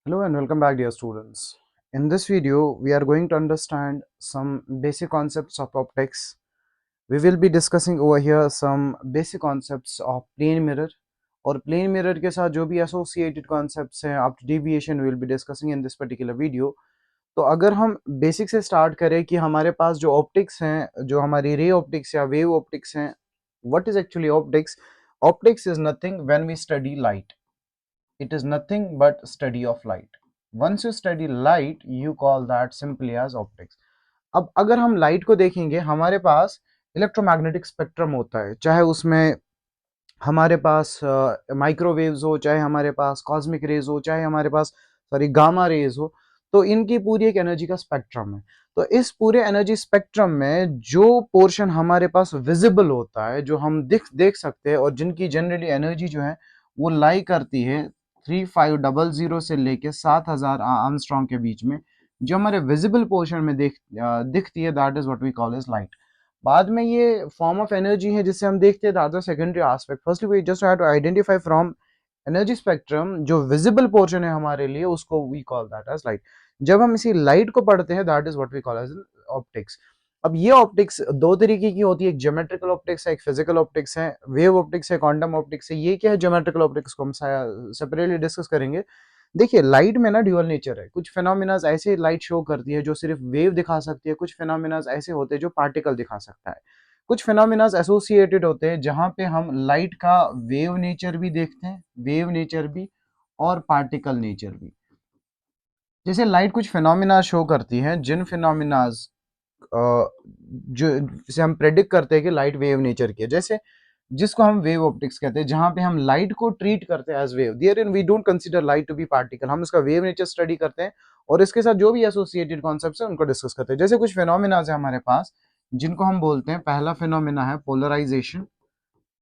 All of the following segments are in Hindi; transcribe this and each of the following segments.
Hello and welcome back, dear students. In this video, we are going to understand some basic concepts of optics. We will be discussing over here some basic concepts of plane mirror और plane mirror के साथ जो भी associated concepts हैं up to deviation we will be discussing in this particular video. तो अगर हम बेसिक से स्टार्ट करें कि हमारे पास जो ऑप्टिक्स हैं, जो हमारी रे ऑप्टिक्स या वेव ऑप्टिक्स हैं, what is actually optics? Optics is nothing when we study light. It is nothing but study of light. Once you study light, you call that simply as optics. अब अगर हम लाइट को देखेंगे, हमारे पास इलेक्ट्रोमैग्नेटिक स्पेक्ट्रम होता है, चाहे उसमें हमारे पास माइक्रोवेव्स हो, चाहे हमारे पास कॉस्मिक रेज हो, चाहे हमारे पास सॉरी गामा रेज हो. तो इनकी पूरी एक एनर्जी का स्पेक्ट्रम है. तो इस पूरे एनर्जी स्पेक्ट्रम में जो पोर्शन हमारे पास विजिबल होता है, जो हम देख सकते हैं और जिनकी जनरली एनर्जी जो है वो लाई करती है 3500 से लेके 7000 आर्मस्ट्रॉन्ग के बीच में, जो हमारे विजिबल पोर्शन में दिखती है, that is what we call is light. बाद में ये फॉर्म ऑफ एनर्जी है जिसे हम देखते हैं, that is secondary aspect. Firstly we just have to identify from energy spectrum जो विजिबल पोर्शन है हमारे लिए, उसको we call that as light. जब हम इसी लाइट को पढ़ते हैं, that is what we call as optics. अब ये ऑप्टिक्स दो तरीके की होती है, एक ज्योमेट्रिकल ऑप्टिक्स है, एक फिजिकल ऑप्टिक्स है, वेव ऑप्टिक्स है, क्वांटम ऑप्टिक्स है. ये क्या है ज्योमेट्रिकल ऑप्टिक्स को हम सेपरेटली डिस्कस करेंगे. देखिए लाइट में ना ड्यूअल नेचर है. कुछ फिनोमिनाज ऐसे लाइट शो करती है जो सिर्फ वेव दिखा सकती है, कुछ फिनोमिनाज ऐसे होते हैं जो पार्टिकल दिखा सकता है. कुछ फिनोमिनाज एसोसिएटेड होते हैं जहां पे हम लाइट का वेव नेचर भी देखते हैं, वेव नेचर भी और पार्टिकल नेचर भी. जैसे लाइट कुछ फिनोमिना शो करती है, जिन फिनोमिनाज जो जिसे हम प्रेडिक्ट करते हैं कि लाइट वेव नेचर की है, जैसे जिसको हम वेव ऑप्टिक्स कहते हैं, जहां पे हम लाइट को ट्रीट करते हैं as wave. Therein we don't consider light to be particle. हम इसका वेव नेचर स्टडी करते हैं और इसके साथ जो भी एसोसिएटेड कॉन्सेप्ट्स हैं उनको डिस्कस करते हैं. जैसे कुछ फिनोमिना है हमारे पास जिनको हम बोलते हैं, पहला फिनोमिना है polarisation.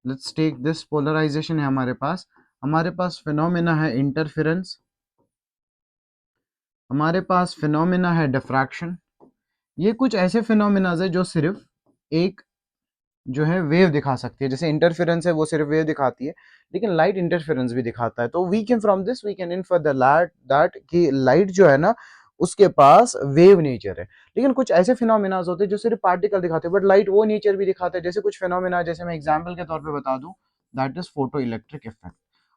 Let's take this. Polarisation है हमारे पास फिनोमिना है इंटरफेरेंस, हमारे पास फिनोमिना है डिफ्रैक्शन. ये कुछ ऐसे फिनोमिनाज है जो सिर्फ एक जो है वेव दिखा सकती है. जैसे इंटरफेरेंस है वो सिर्फ वेव दिखाती है, लेकिन लाइट इंटरफेरेंस भी दिखाता है. तो we can from this we can infer the that कि लाइट जो है ना उसके पास वेव नेचर है. लेकिन कुछ ऐसे फिनोमिनाज होते हैं जो सिर्फ पार्टिकल दिखाते हैं, बट लाइट वो नेचर भी दिखाते हैं. जैसे कुछ फिनोमिना, जैसे मैं एग्जाम्पल के तौर पे बता दूं, that is photo electric effect.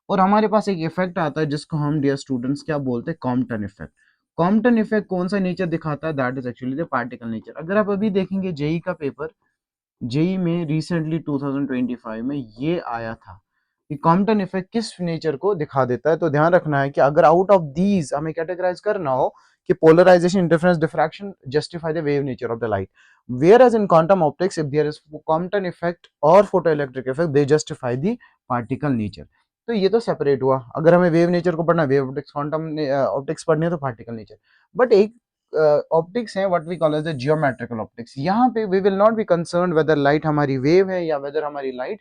और हमारे पास एक इफेक्ट आता है जिसको हम डियर स्टूडेंट्स क्या बोलते हैं, कॉम्पटन इफेक्ट. कॉम्पटन इफेक्ट कौन सा नेचर दिखाता है? That is actually the particle nature. अगर आप अभी देखेंगे जेई का पेपर, जेई में रिसेंटली 2025 में ये आया था कि कॉम्पटन इफेक्ट किस नेचर को दिखा देता है. तो ध्यान रखना है कि अगर आउट ऑफ दीज हमें कैटेगराइज करना हो कि polarization, interference, diffraction justify the wave nature of the light, whereas in quantum optics if there is Compton effect और photo electric effect, they justify the particle nature. तो ये तो सेपरेट हुआ. अगर हमें वेव नेचर को पढ़ना, वेव ऑप्टिक्स, क्वांटम ऑप्टिक्स पढ़नी है तो पार्टिकल नेचर. बट एक ऑप्टिक्स है what we call as the geometrical optics. यहाँ पे we will not be concern whether light हमारी वेव है या वेदर हमारी लाइट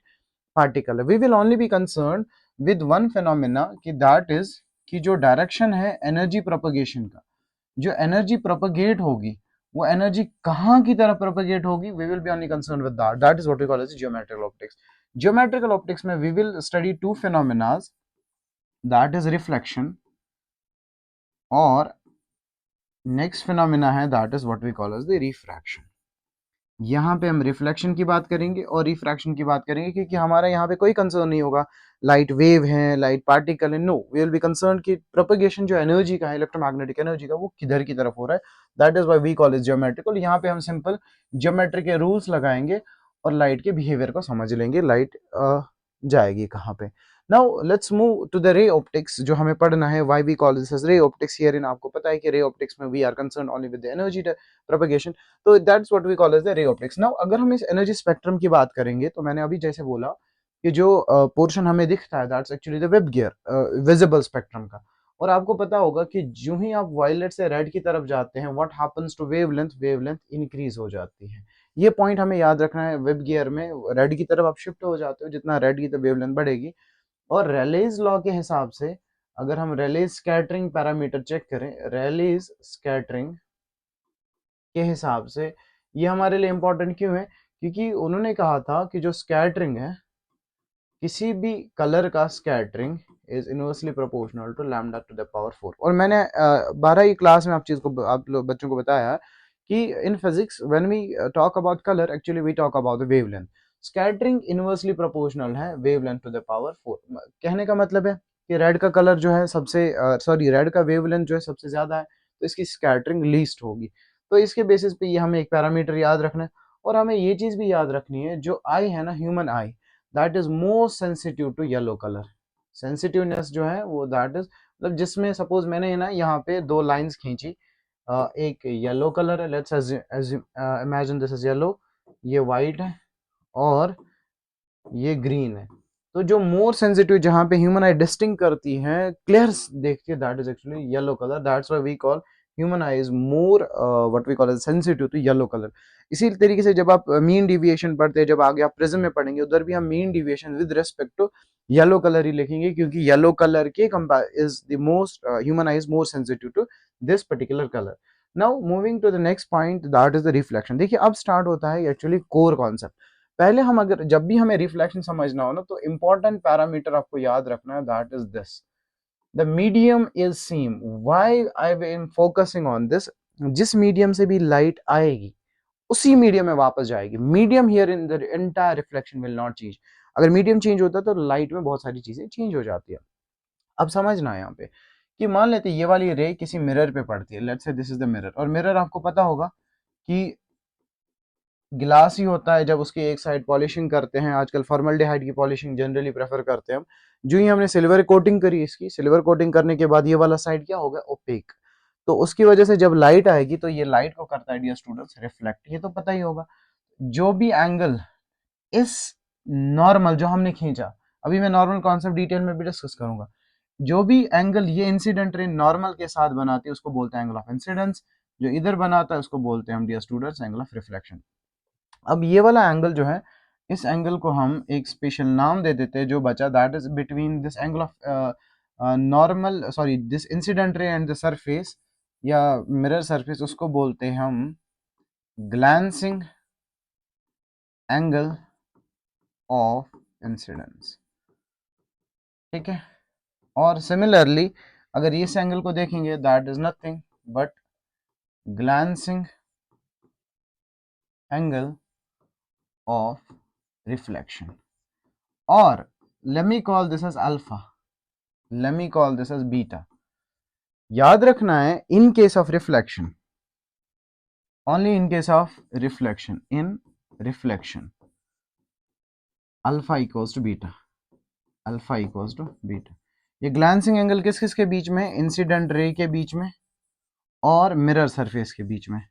पार्टिकल है. We will only be concern with one phenomena कि दैट इज कि जो डायरेक्शन है एनर्जी प्रोपगेशन का, जो एनर्जी प्रोपगेट होगी वो एनर्जी कहाँ की तरफ प्रोपगेट होगी, we will be only concern with that. That is what we call as geometrical optics. Geometrical optics में we will study two phenomenas, that is reflection और नेक्स्ट फिनोमिना है that is what we call as the refraction. यहाँ पे हम रिफ्लेक्शन की बात करेंगे और रिफ्रैक्शन की बात करेंगे, क्योंकि हमारा यहाँ पे कोई कंसर्न नहीं होगा लाइट वेव है, लाइट पार्टिकल है. No, we will be concern कि प्रोपगेशन जो एनर्जी का है, इलेक्ट्रोमैग्नेटिक एनर्जी का, वो किधर की तरफ हो रहा है. That is why we call it geometrical. यहाँ पे हम सिंपल ज्योमेट्री के रूल्स लगाएंगे और लाइट के बिहेवियर को समझ लेंगे, लाइट जाएगी कहाँ पे. Now let's move to the ray optics जो हमें पढ़ना है. Why we call this as ray optics? Here in आपको पता है कि रे ऑप्टिक्स में we are concern only with the energy propagation. तो that's what we call as the ray optics. Now अगर हम इस एनर्जी स्पेक्ट्रम की बात करेंगे, तो मैंने अभी जैसे बोला कि जो पोर्शन हमें दिखता है that's actually the web gear visible spectrum का. और आपको पता होगा कि जो ही आप वायलेट से रेड की तरफ जाते हैं, what happens to wavelength, wavelength increase हो जाती है. ये पॉइंट हमें याद रखना है. वेब गियर में रेड की तरफ आप शिफ्ट हो जाते हो, जितना रेड की तरफ वेवलेंथ बढ़ेगी. और रेलेज लॉ के हिसाब से अगर हम रेलेज स्कैटरिंग पैरामीटर चेक करें, रेलेज स्कैटरिंग के हिसाब से ये हमारे लिए इंपॉर्टेंट क्यों है? क्योंकि उन्होंने कहा था कि जो स्कैटरिंग है, किसी भी कलर का scattering is inversely proportional to lambda to the power 4। और मैंने 12वीं क्लास में आप लोग बच्चों को बताया कि in physics when we talk about colour actually we talk about the wavelength. Scattering inversely proportional है वेवलेंथ टू द पावर 4। कहने का मतलब है कि रेड का कलर जो है सबसे रेड का वेवलेंथ जो है सबसे ज्यादा है, तो इसकी स्कैटरिंग लीस्ट होगी। तो इसके बेसिस पे ये हमें एक पैरामीटर याद रखना है। और हमें ये चीज भी याद रखनी है, जो आई है ना, human eye, that is more sensitive to yellow colour. Sensitiveness जो है वो दैट इज मतलब जिसमें सपोज मैंने ना यहाँ पे दो लाइंस खींची, एक येलो कलर है, let's imagine this is yellow, ये वाइट है और ये ग्रीन है। तो जो मोर सेंसिटिव जहां पे ह्यूमन आई डिस्टिंग करती है, क्लियर देखती है, that is actually yellow colour. That's why we call human eye is more what we call as sensitive to yellow colour. इसी तरीके से जब आप मीन डिविएशन पढ़ते हैं, जब आगे आप प्रिज्म में पढ़ेंगे, उधर भी हम mean deviation with respect to yellow colour ही लिखेंगे, क्योंकि येलो कलर के is the most human eye is more sensitive to this particular colour. Now moving to the next point, that is the reflection. देखिए अब स्टार्ट होता है एक्चुअली कोर कॉन्सेप्ट। पहले हम अगर जब भी हमें रिफ्लेक्शन समझना हो ना, तो इंपॉर्टेंट पैरामीटर आपको याद रखना है, that is this, the medium is same. Why I am focusing on this, जिस मीडियम से भी लाइट आएगी उसी मीडियम में वापस जाएगी। Medium here in the entire reflection will not change. अगर मीडियम चेंज होता है तो लाइट में बहुत सारी चीजें चेंज हो जाती है। अब समझना है यहाँ पे कि मान लेते ये वाली रे किसी मिरर पे पड़ती है, let's say this is the mirror, और मिरर आपको पता होगा कि गिलास ही होता है। जब उसकी एक साइड पॉलिशिंग करते हैं, आजकल फॉर्मल्डिहाइड की पॉलिशिंग जनरली प्रेफर करते हैं हम, जो ही हमने सिल्वर कोटिंग करी, इसकी सिल्वर कोटिंग करने के बाद ये वाला साइड क्या होगा, ओपेक। तो उसकी वजह से जब लाइट आएगी तो ये लाइट को करता है डियर स्टूडेंट्स रिफ्लेक्ट। ये तो पता ही होगा। जो भी एंगल इस नॉर्मल जो हमने खींचा, अभी मैं नॉर्मल कॉन्सेप्ट डिटेल में भी डिस्कस करूंगा, जो भी एंगल ये इंसिडेंट रे नॉर्मल के साथ बनाती है उसको बोलते हैं एंगल ऑफ इंसिडेंस। जो इधर बनाता है उसको बोलते हैं हम dear students angle of reflection. अब ये वाला एंगल जो है, इस एंगल को हम एक स्पेशल नाम दे देते हैं जो बचा, that is between this angle of normal this incident ray and the surface या मिरर सरफेस, उसको बोलते हैं हम ग्लैंसिंग एंगल ऑफ इंसिडेंस। ठीक है। और सिमिलरली अगर इस एंगल को देखेंगे, that is nothing but glancing angle of reflection. और let me call this as alpha, let me call this as beta। याद रखना है in case of reflection, only in case of reflection, in reflection alpha equals to beta, alpha equals to beta। ये ग्लैंसिंग एंगल किस किस के बीच में, इंसिडेंट रे के बीच में और मिरर सरफेस के बीच में।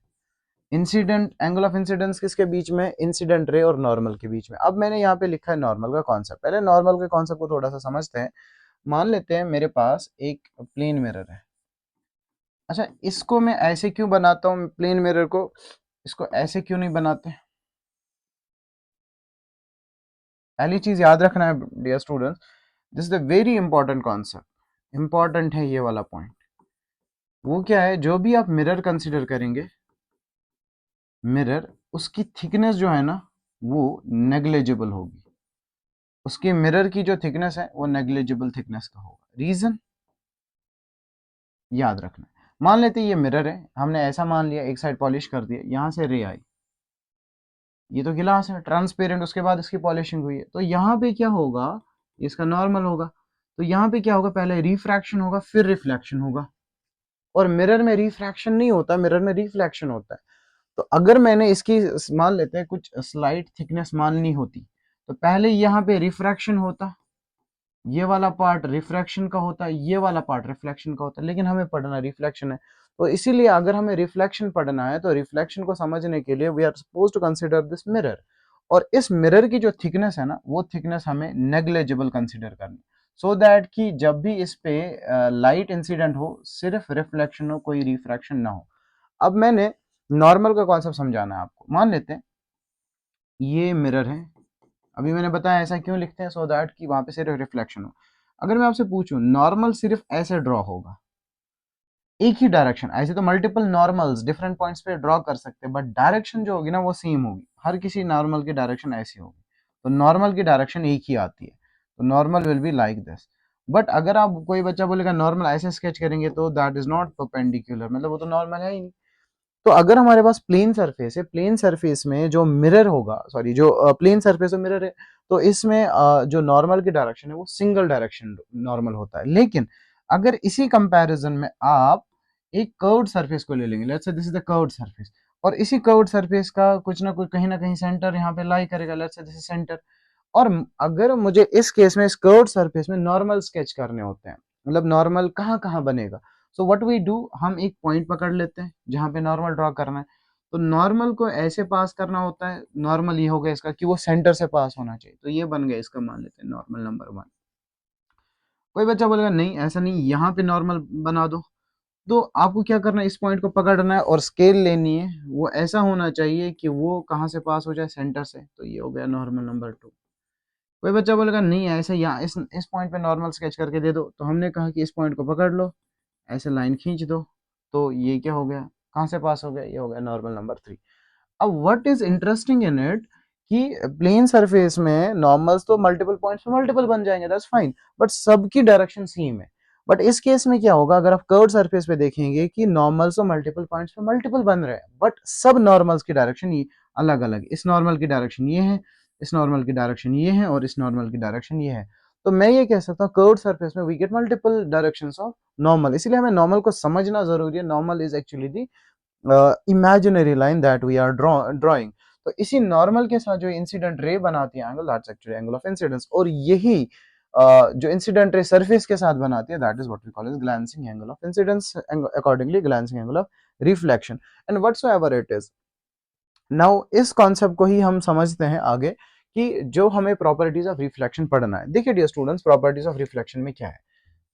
इंसिडेंट एंगल ऑफ इंसिडेंस किसके बीच में, इंसिडेंट रे और नॉर्मल के बीच में। अब मैंने यहाँ पे लिखा है नॉर्मल का कॉन्सेप्ट। पहले नॉर्मल के कॉन्सेप्ट को थोड़ा सा समझते हैं। मान लेते हैं मेरे पास एक प्लेन मिरर है। अच्छा, इसको मैं ऐसे क्यों बनाता हूँ प्लेन मिरर को, इसको ऐसे क्यों नहीं बनाते। पहली चीज याद रखना है dear students, this is the very important concept, important है ये वाला पॉइंट। वो क्या है, जो भी आप मिरर कंसिडर करेंगे, मिरर उसकी थिकनेस जो है ना वो नेग्लेजिबल होगी। उसके मिरर की जो थिकनेस है वो नेग्लेजिबल थिकनेस का होगा। रीजन याद रखना है। मान लेते ये मिरर है, हमने ऐसा मान लिया, एक साइड पॉलिश कर दिया, यहां से रे आई, ये तो गिलास है ट्रांसपेरेंट, उसके बाद इसकी पॉलिशिंग हुई है, तो यहाँ पे क्या होगा, इसका नॉर्मल होगा। तो यहाँ पे क्या होगा, पहले रिफ्रैक्शन होगा फिर रिफ्लेक्शन होगा। और मिरर में रिफ्रैक्शन नहीं होता, मिरर में रिफ्लेक्शन होता है। तो अगर मैंने इसकी मान लेते हैं कुछ स्लाइट थिकनेस माननी होती, तो पहले यहाँ पे रिफ्रैक्शन होता, ये वाला पार्ट रिफ्रैक्शन का होता है, ये वाला पार्ट रिफ्लेक्शन का होता है, लेकिन हमें पढ़ना रिफ्लेक्शन है। तो इसीलिए अगर हमें रिफ्लेक्शन पढ़ना है तो रिफ्लेक्शन को समझने के लिए we are suppose to consider this mirror. और इस मिरर की जो थिकनेस है ना, वो थिकनेस हमें नेग्लेजिबल कंसिडर करनी, सो दैट कि जब भी इस पे लाइट इंसिडेंट हो सिर्फ रिफ्लेक्शन हो, कोई रिफ्रैक्शन ना हो। अब मैंने नॉर्मल का कॉन्सेप्ट समझाना है आपको। मान लेते हैं ये मिरर है, अभी मैंने बताया ऐसा क्यों लिखते हैं, सो दैट कि वहां पे सिर्फ रिफ्लेक्शन हो। अगर मैं आपसे पूछूं, नॉर्मल सिर्फ ऐसे ड्रॉ होगा, एक ही डायरेक्शन, ऐसे तो मल्टीपल नॉर्मल्स डिफरेंट पॉइंट्स पे ड्रॉ कर सकते हैं, बट डायरेक्शन जो होगी ना वो सेम होगी, हर किसी नॉर्मल की डायरेक्शन ऐसी होगी। तो नॉर्मल की डायरेक्शन एक ही आती है, तो normal will be like this. But अगर आप कोई बच्चा बोलेगा नॉर्मल ऐसे स्केच करेंगे तो दैट इज नॉट परपेंडिकुलर, मतलब वो तो नॉर्मल है ही नहीं। तो अगर हमारे पास प्लेन सरफेस है, प्लेन सरफेस में जो मिरर होगा, सॉरी जो प्लेन सरफेस में मिरर है, तो इसमें जो नॉर्मल की डायरेक्शन है वो सिंगल डायरेक्शन नॉर्मल होता है। लेकिन अगर इसी कंपैरिजन में आप एक कर्व्ड सरफेस को ले लेंगे, let's say this is the curved surface, और इसी कर्व्ड सरफेस का कुछ ना कहीं सेंटर यहाँ पे लाई करेगा, let's say this is centre. और अगर मुझे इस केस में इस कर्व्ड सरफेस में नॉर्मल स्केच करने होते हैं, मतलब नॉर्मल कहाँ कहाँ बनेगा, सो व्हाट वी डू, हम एक पॉइंट पकड़ लेते हैं जहां पे नॉर्मल ड्रॉ करना है। तो नॉर्मल को ऐसे पास करना होता है, नॉर्मल ये हो गया इसका कि वो सेंटर से पास होना चाहिए, तो ये बन गया इसका, मान लेते हैं नॉर्मल नंबर 1। कोई बच्चा बोलेगा नहीं ऐसा नहीं, यहाँ पे नॉर्मल बना दो। तो आपको क्या करना है, इस पॉइंट को पकड़ना है और स्केल लेनी है, वो ऐसा होना चाहिए कि वो कहाँ से पास हो जाए, सेंटर से, तो ये हो गया नॉर्मल नंबर 2। कोई बच्चा बोलेगा नहीं ऐसे यहाँ इस पॉइंट पे नॉर्मल स्केच करके दे दो, तो हमने कहा कि इस पॉइंट को पकड़ लो, ऐसे लाइन खींच दो, तो ये क्या हो गया, कहाँ से पास हो गया, ये हो गया नॉर्मल नंबर 3। अब what is interesting in it कि प्लेन सरफेस में नॉर्मल्स तो मल्टीपल पॉइंट्स पे मल्टीपल बन जाएंगे, दैट्स फाइन, बट सबकी डायरेक्शन सेम है। बट इस केस में क्या होगा, अगर आप कर्व सरफेस पे देखेंगे कि नॉर्मल्स तो मल्टीपल पॉइंट्स पे मल्टीपल बन रहे हैं, बट सब नॉर्मल्स की डायरेक्शन ये अलग अलग, इस नॉर्मल की डायरेक्शन ये है, इस नॉर्मल की डायरेक्शन ये है, और इस नॉर्मल की डायरेक्शन ये है। तो मैं ये कह सकता हूँ कर्व सरफेस में we get multiple directions of normal, इसलिए हमें नॉर्मल को समझना जरूरी है। Normal is actually the imaginary line that we are drawing. तो इसी नॉर्मल के साथ जो इंसिडेंट रे बनाती है angle, that's actually angle of incidence, और यही जो इंसिडेंट रे सरफेस के साथ बनाती है, that is what we call as glancing angle of incidence, accordingly glancing angle of reflection, and whatsoever it is. Now इस कॉन्सेप्ट को ही हम समझते हैं आगे कि जो हमें प्रॉपर्टीज ऑफ रिफ्लेक्शन पढ़ना है। देखिए dear students, properties of reflection में क्या है,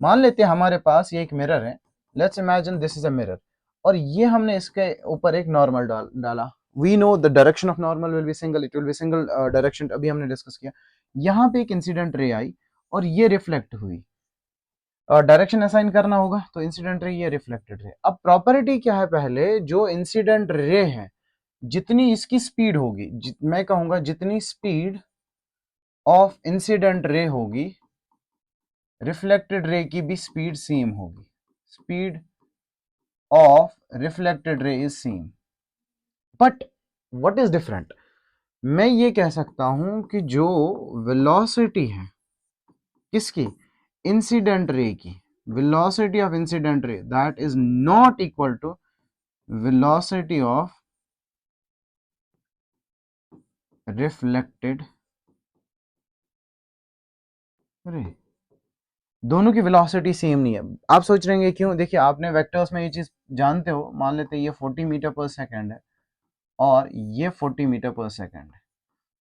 मान लेते हैं हमारे पास ये एक मिरर है, let's imagine this is a mirror, और ये हमने इसके ऊपर एक नॉर्मल डाला। We know the direction of normal will be single, it will be single direction, अभी हमने डिस्कस किया। यहाँ पे एक इंसिडेंट रे आई और ये रिफ्लेक्ट हुई, डायरेक्शन असाइन करना होगा, तो इंसिडेंट रे ये रिफ्लेक्टेड रे। अब प्रॉपर्टी क्या है, पहले जो इंसिडेंट रे है जितनी इसकी स्पीड होगी, मैं कहूंगा जितनी स्पीड ऑफ इंसिडेंट रे होगी, रिफ्लेक्टेड रे की भी स्पीड सेम होगी, स्पीड ऑफ रिफ्लेक्टेड रे is same. But what is different, मैं ये कह सकता हूं कि जो वेलोसिटी है किसकी, इंसिडेंट रे की, velocity of incident ray that is not equal to velocity of reflected ray. दोनों की वेलोसिटी सेम नहीं है। आप सोच रहे हैं क्यों, देखिए आपने वेक्टर्स में ये चीज जानते हो, मान लेते हैं ये 40 मीटर पर सेकंड है और ये 40 मीटर पर सेकंड है,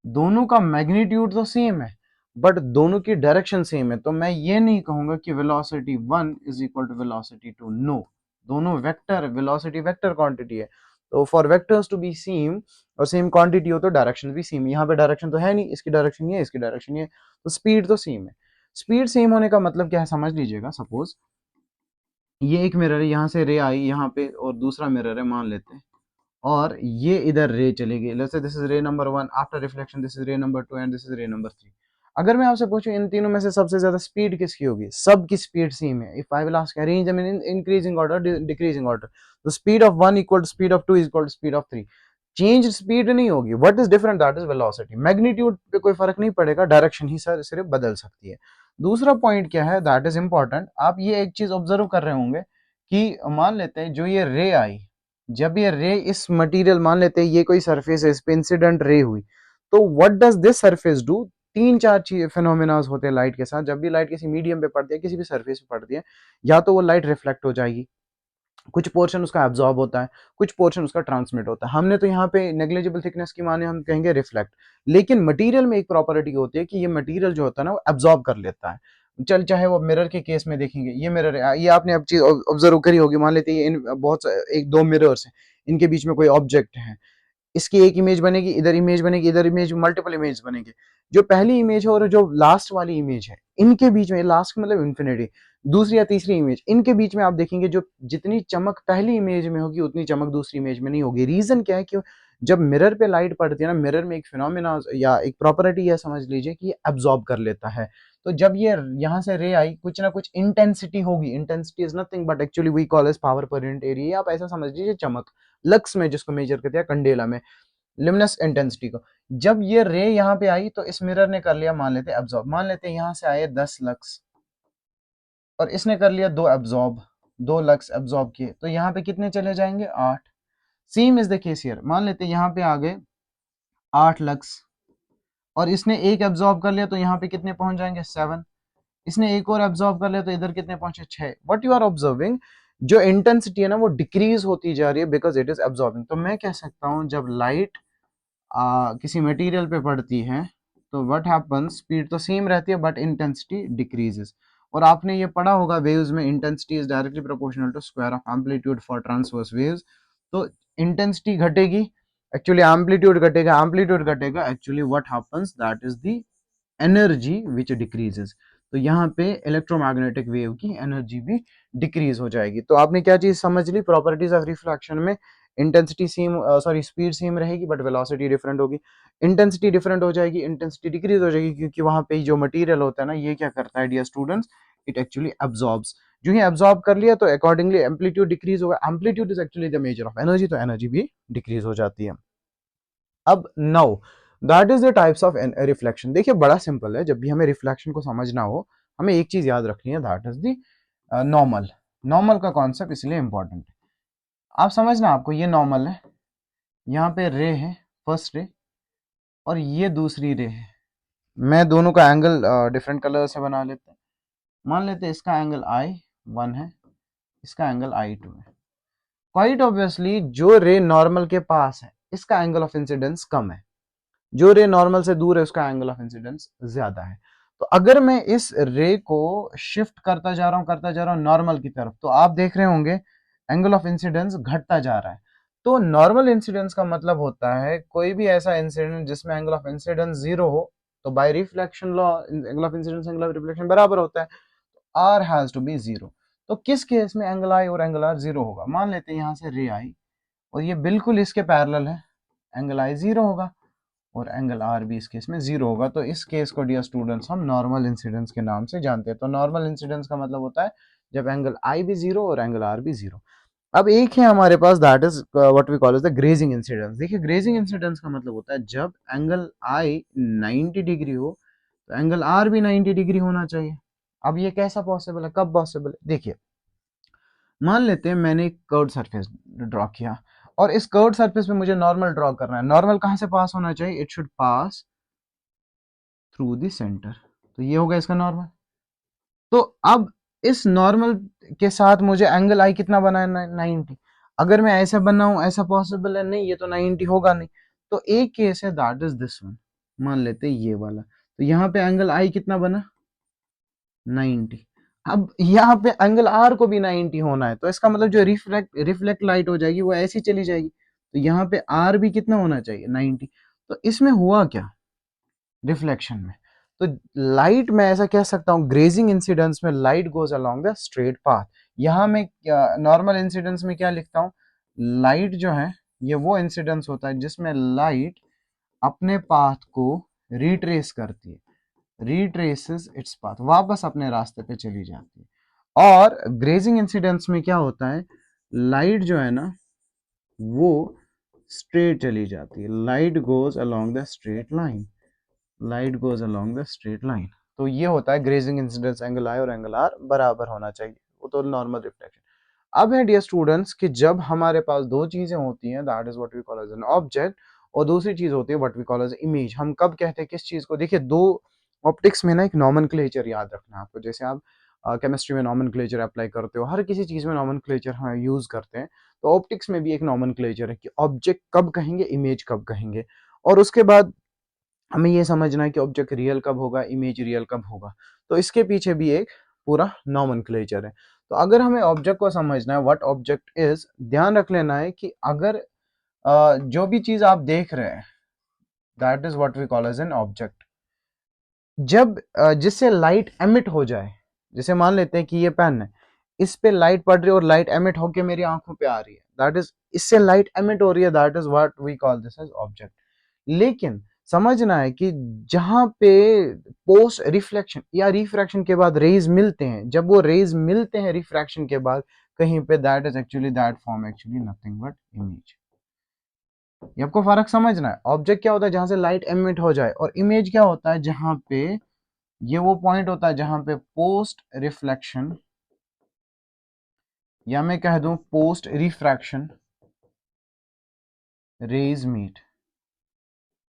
दोनों का मैग्नीट्यूड तो सेम है बट दोनों की डायरेक्शन सेम है, तो मैं ये नहीं कहूंगा कि velocity 1 is equal to velocity 2, no, दोनों वेक्टर, वेलोसिटी वेक्टर क्वांटिटी है, तो for vectors to be same और सेम क्वांटिटी हो तो डायरेक्शन भी सेम, यहाँ पे डायरेक्शन तो है नहीं, इसकी डायरेक्शन ये है, इसकी डायरेक्शन ये है, तो स्पीड तो सेम है। स्पीड सेम होने का मतलब क्या है, समझ लीजिएगा, सपोज ये एक मिरर है, यहाँ से रे आई यहाँ पे, और दूसरा मिरर है मान लेते हैं, और ये इधर रे चली गई, लेट्स से दिस इज रे number 1, after reflection this is रे नंबर 2 एंड दिस इज रे नंबर 3। अगर मैं आपसे पूछूं इन तीनों में से सबसे ज्यादा स्पीड किसकी होगी, सबकी स्पीड सेम है। If I will ask arrange them in increasing order decreasing order, तो speed of 1 equal to speed of 2 equal to speed of 3, change speed नहीं होगी। What is different, that is velocity, magnitude पे कोई फर्क नहीं पड़ेगा, डायरेक्शन ही सर सिर्फ बदल सकती है। दूसरा पॉइंट क्या है, दैट इज इंपॉर्टेंट, आप ये एक चीज ऑब्जर्व कर रहे होंगे कि मान लेते हैं जो ये रे आई, जब ये रे इस मटेरियल, मान लेते हैं ये कोई सरफेस है, इस पे इंसिडेंट रे हुई, तो what does this surface do, तीन चार चीज फिनोमिनास होते हैं लाइट के साथ, जब भी लाइट किसी मीडियम पे पड़ती है, किसी भी सरफेस पे पड़ती है, या तो वो लाइट रिफ्लेक्ट हो जाएगी, कुछ पोर्शन उसका एब्जॉर्ब होता है, कुछ पोर्शन उसका ट्रांसमिट होता है। हमने तो यहाँ पे नेग्लिजिबल थिकनेस की माने हम कहेंगे रिफ्लेक्ट, लेकिन मटेरियल में एक प्रॉपर्टी होती है कि ये मटेरियल जो होता है ना वो एब्जॉर्ब कर लेता है। चल चाहे वो मिरर के केस में देखेंगे, ये मिरर है, ये आपने अब चीज ऑब्जर्व करी होगी, मान लेते हैं इन बहुत एक दो मिरर्स हैं, इनके बीच में कोई ऑब्जेक्ट है, इसकी एक इमेज बनेगी, इधर इमेज बनेगी, इधर इमेज, मल्टीपल इमेज बनेंगे। जो पहली इमेज है और जो लास्ट वाली इमेज है, इनके बीच में, लास्ट मतलब इन्फिनिटी, दूसरी या तीसरी इमेज, इनके बीच में आप देखेंगे जो जितनी चमक पहली इमेज में होगी उतनी चमक दूसरी इमेज में नहीं होगी। रीजन क्या है कि जब मिरर पे लाइट पड़ती है ना, मिरर में एक फिनोमिना या एक प्रॉपर्टी यह समझ लीजिए कि ये एब्जॉर्ब कर लेता है। तो जब ये यहाँ से रे आई, कुछ ना कुछ इंटेंसिटी होगी, intensity is nothing but actually we call as power per unit area, आप ऐसा समझ लीजिए चमक, लक्स में जिसको मेजर करते हैं, कंडेला में लिमिनस इंटेंसिटी को। जब ये रे यहाँ पे आई तो इस मिरर ने कर लिया, मान लेते हैं एब्जॉर्ब, मान लेते हैं यहाँ से आए 10 लक्स और इसने कर लिया 2 एब्जॉर्ब, 2 लक्स एब्जॉर्ब किए, तो यहाँ पे कितने चले जाएंगे 8। Same is the case here, मान लेते हैं यहाँ पे आ गए 8 लक्स और इसने एक एब्जॉर्ब कर लिया तो यहाँ पे कितने पहुंच जाएंगे 7। इसने एक और एब्जॉर्ब कर लिया तो इधर कितने पहुंचे 6। व्हाट यू आर ऑब्जर्विंग, जो इंटेंसिटी है ना वो डिक्रीज होती जा रही है बिकॉज इट इज एब्जॉर्बिंग। तो मैं कह सकता हूं जब लाइट किसी मटेरियल पे पड़ती है तो व्हाट हैपन्स, स्पीड तो सेम रहती है बट इंटेंसिटी डिक्रीजेस। और आपने ये पढ़ा होगा वेव्स में intensity is directly proportional to square of amplitude for transverse waves. तो इंटेंसिटी घटेगी, एक्चुअली एम्पलीट्यूड घटेगा, एम्पलीट्यूड घटेगा, actually what happens that is the energy which decreases. तो यहाँ पे इलेक्ट्रोमैग्नेटिक वेव की एनर्जी भी डिक्रीज हो जाएगी। तो आपने क्या चीज समझ ली, प्रॉपर्टीज ऑफ रिफ्लेक्शन में intensity same, sorry speed same रहेगी बट वेलोसिटी डिफरेंट होगी। इंटेंसिटी डिफरेंट हो जाएगी, इंटेंसिटी डिक्रीज हो जाएगी क्योंकि वहां पे जो मटेरियल होता है ना, ये क्या करता है dear students, it actually absorbs. जो ही एब्जॉर्ब कर लिया तो अकॉर्डिंगली एम्पलीट्यूड डिक्रीज होगा, amplitude is actually the measure of energy, तो एनर्जी भी डिक्रीज हो जाती है। अब now that is the types of reflection. देखिए बड़ा सिंपल है, जब भी हमें रिफ्लेक्शन को समझना हो हमें एक चीज याद रखनी है, that is the normal. Normal का कॉन्सेप्ट इसलिए इंपॉर्टेंट है, आप समझना, आपको ये नॉर्मल है, यहाँ पे रे है, फर्स्ट रे और ये दूसरी रे है। मैं दोनों का एंगल डिफरेंट कलर से बना लेते हैं। मान लेते हैं इसका एंगल I1 है, इसका एंगल I2 है। क्वाइट ऑब्वियसली जो रे नॉर्मल के पास है इसका एंगल ऑफ इंसिडेंस कम है, जो रे नॉर्मल से दूर है उसका एंगल ऑफ इंसिडेंस ज्यादा है। तो अगर मैं इस रे को शिफ्ट करता जा रहा हूं नॉर्मल की तरफ, तो आप देख रहे होंगे एंगल ऑफ इंसिडेंस घटता जा रहा है। तो नॉर्मल इंसिडेंस का मतलब होता है कोई भी ऐसा इंसिडेंट जिसमें एंगल ऑफ इंसिडेंस 0 हो, तो bye reflection law angle of incidence angle of reflection बराबर होता है, आर हैज टू बी 0। तो किस केस में एंगल आई और एंगल आर 0 होगा, मान लेते हैं यहां से रे आई और ये बिल्कुल इसके पैरेलल है, एंगल आई 0 होगा और एंगल आर भी इस केस में 0 होगा। तो इस केस को डियर स्टूडेंट्स हम नॉर्मल इंसिडेंस के नाम से जानते हैं। तो नॉर्मल इंसिडेंस का मतलब होता है जब एंगल आई भी 0 और एंगल आर भी 0। अब एक है हमारे पास, that is what we call is the grazing incidence. देखिए ग्रेजिंग इंसिडेंस का मतलब होता है जब एंगल आई 90 डिग्री हो तो एंगल आर भी 90 डिग्री होना चाहिए। अब ये कैसा पॉसिबल है, कब पॉसिबल है, देखिए मान लेते हैं मैंने एक कर्व सरफेस ड्रॉ किया और इस कर्व सरफेस पे मुझे नॉर्मल ड्रॉ करना है। नॉर्मल कहां से पास होना चाहिए, it should pass through the centre. तो ये होगा इसका नॉर्मल। तो अब इस नॉर्मल के साथ मुझे एंगल आई कितना बनाना है, 90। अगर मैं ऐसा बनाऊं, ऐसा पॉसिबल है नहीं, ये तो 90 होगा नहीं। तो एक केस है दैट इज दिस वन, मान लेते हैं ये वाला। तो यहाँ पे एंगल आई कितना बना 90। अब यहाँ पे एंगल आर को भी 90 होना है, तो इसका मतलब जो रिफ्लेक्ट लाइट हो जाएगी वो ऐसी चली जाएगी। तो यहाँ पे आर भी कितना होना चाहिए 90। तो इसमें हुआ क्या रिफ्लेक्शन में, तो लाइट में ऐसा कह सकता हूं ग्रेजिंग इंसिडेंस में light goes along the straight path. यहां मैं नॉर्मल इंसिडेंस में क्या लिखता हूं, लाइट जो है ये वो इंसिडेंस होता है जिसमें लाइट अपने पाथ को रिट्रेस करती है, रिट्रेसेस इट्स पाथ, वापस अपने रास्ते पे चली जाती है। और ग्रेजिंग इंसिडेंस में क्या होता है, लाइट जो है ना वो स्ट्रेट चली जाती है, light goes along the straight line, light goes along the straight line. तो ये होता है ग्रेजिंग इंसिडेंस, एंगल आई और एंगल आर बराबर होना चाहिए, वो तो नॉर्मल रिफ्लेक्शन। अब है डियर स्टूडेंट्स कि जब हमारे पास दो चीजें होती हैं, that is what we call as an object, और दूसरी चीज होती है what we call as image. हम कब कहते हैं किस चीज को, देखिए दो ऑप्टिक्स में ना एक नॉमेनक्लेचर याद रखना है आपको। जैसे आप केमिस्ट्री में नॉमेनक्लेचर अप्लाई करते हो, हर किसी चीज में नॉमेनक्लेचर हम यूज करते हैं, तो ऑप्टिक्स में भी एक नॉमेनक्लेचर है कि ऑब्जेक्ट कब कहेंगे, इमेज कब कहेंगे। और उसके बाद हमें ये समझना है कि ऑब्जेक्ट रियल कब होगा, इमेज रियल कब होगा। तो इसके पीछे भी एक पूरा नॉमेनक्लेचर है। तो अगर हमें ऑब्जेक्ट को समझना है व्हाट ऑब्जेक्ट इज, ध्यान रख लेना है कि अगर जो भी चीज आप देख रहे हैं that is what we call as an object. जब जिससे लाइट एमिट हो जाए, जैसे मान लेते हैं कि ये पेन है, इस पे लाइट पड़ रही है और लाइट एमिट होकर मेरी आंखों पे आ रही है, दैट इज इससे लाइट एमिट हो रही है, that is what we call this as object. लेकिन समझना है कि जहां पे पोस्ट रिफ्लेक्शन या रिफ्रैक्शन के बाद रेज मिलते हैं, जब वो रेज मिलते हैं रिफ्रैक्शन के बाद कहीं पे, that is actually that form actually nothing but image. ये आपको फर्क समझना है। ऑब्जेक्ट क्या होता है जहां से लाइट एमिट हो जाए, और इमेज क्या होता है जहां पे ये वो पॉइंट होता है जहां पे पोस्ट रिफ्लेक्शन या मैं कह दूं post refraction rays meet,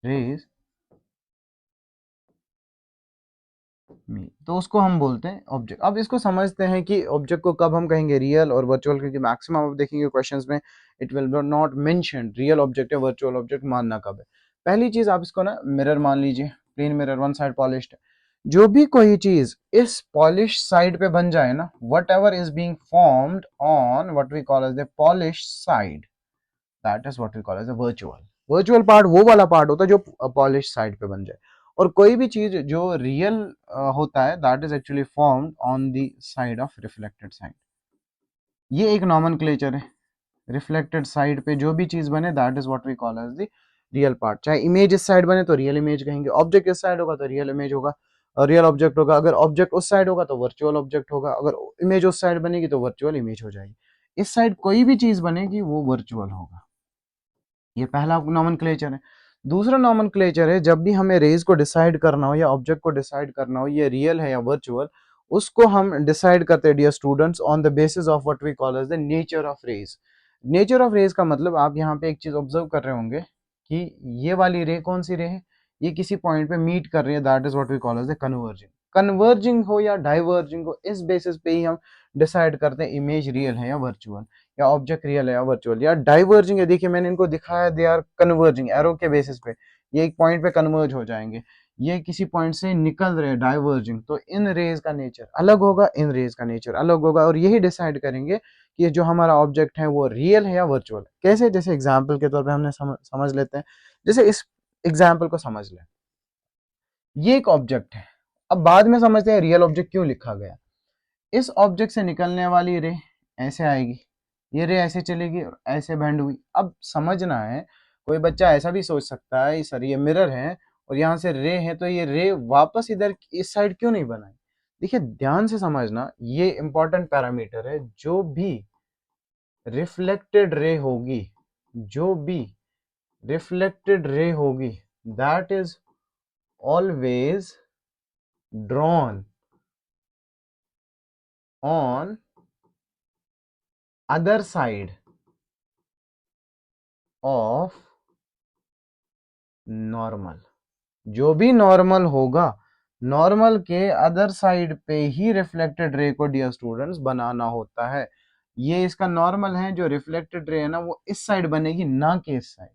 rays meet, तो उसको हम बोलते हैं ऑब्जेक्ट। अब इसको समझते हैं कि ऑब्जेक्ट को कब हम कहेंगे रियल और वर्चुअल, क्योंकि मैक्सिमम आप देखेंगे क्वेश्चंस में it will not mention real object या वर्चुअल ऑब्जेक्ट मानना कब है। पहली चीज आप इसको ना मिरर मान लीजिए, plane mirror, one side polished है। जो भी कोई चीज इस पॉलिश साइड पे बन जाए ना, whatever is being formed on what we call as the polish side, that is what we call as the virtual. Virtual part वो वाला पार्ट होता है जो पॉलिश साइड पे बन जाए। और कोई भी चीज जो रियल होता है that is actually formed on the side of reflected side. ये एक नॉमेनक्लेचर है। रिफ्लेक्टेड साइड पे जो भी चीज बने that is what we call as the real part. चाहे इमेज इस साइड बने तो रियल इमेज कहेंगे, ऑब्जेक्ट इस साइड होगा तो रियल इमेज होगा और रियल ऑब्जेक्ट होगा। अगर ऑब्जेक्ट उस साइड होगा तो वर्चुअल ऑब्जेक्ट होगा, अगर इमेज उस साइड बनेगी तो वर्चुअल इमेज हो जाएगी। इस साइड कोई भी चीज बनेगी वो वर्चुअल होगा। ये पहला नॉमेनक्लेचर है। दूसरा नॉमेनक्लेचर है जब भी हमें रेज को डिसाइड करना हो या ऑब्जेक्ट को डिसाइड करना हो ये रियल है या वर्चुअल, उसको हम डिसाइड करते हैं dear students on the basis of what we call as the nature of rays. Nature of rays का मतलब आप यहाँ पे एक चीज ऑब्जर्व कर रहे होंगे कि ये वाली रे कौन सी रे है, ये किसी पॉइंट पे मीट कर रही है, that is what we call as the converging. Converging हो या डाइवर्जिंग हो, इस बेसिस पे ही हम डिसाइड करते हैं इमेज रियल है या वर्चुअल, या ऑब्जेक्ट रियल है या वर्चुअल या डाइवर्जिंग है। देखिए मैंने इनको दिखाया, दे आर कन्वर्जिंग एरो के बेसिस पे, ये एक पॉइंट पे कन्वर्ज हो जाएंगे, ये किसी पॉइंट से निकल रहे हैं डाइवर्जिंग, तो इन रेज का नेचर अलग होगा, इन रेज का नेचर अलग होगा, और यही डिसाइड करेंगे कि जो हमारा ऑब्जेक्ट है वो रियल है या वर्चुअल। कैसे, जैसे एग्जाम्पल के तौर पर हमने समझ लेते हैं। जैसे इस एग्जाम्पल को समझ लें, ये एक ऑब्जेक्ट है। अब बाद में समझते हैं रियल ऑब्जेक्ट क्यों लिखा गया। इस ऑब्जेक्ट से निकलने वाली रे ऐसे आएगी, ये रे ऐसे चलेगी और ऐसे बेंड हुई। अब समझना है, कोई बच्चा ऐसा भी सोच सकता है सर ये मिरर है और यहाँ से रे है तो ये रे वापस इधर इस साइड क्यों नहीं बनाई। देखिए ध्यान से समझना, ये इंपॉर्टेंट पैरामीटर है। जो भी रिफ्लेक्टेड रे होगी, जो भी रिफ्लेक्टेड रे होगी, that is always drawn on other side of normal. जो भी नॉर्मल होगा, नॉर्मल के अदर साइड पे ही रिफ्लेक्टेड रे को डियर स्टूडेंट्स बनाना होता है। ये इसका नॉर्मल है, जो रिफ्लेक्टेड रे है ना वो इस साइड बनेगी ना कि इस साइड,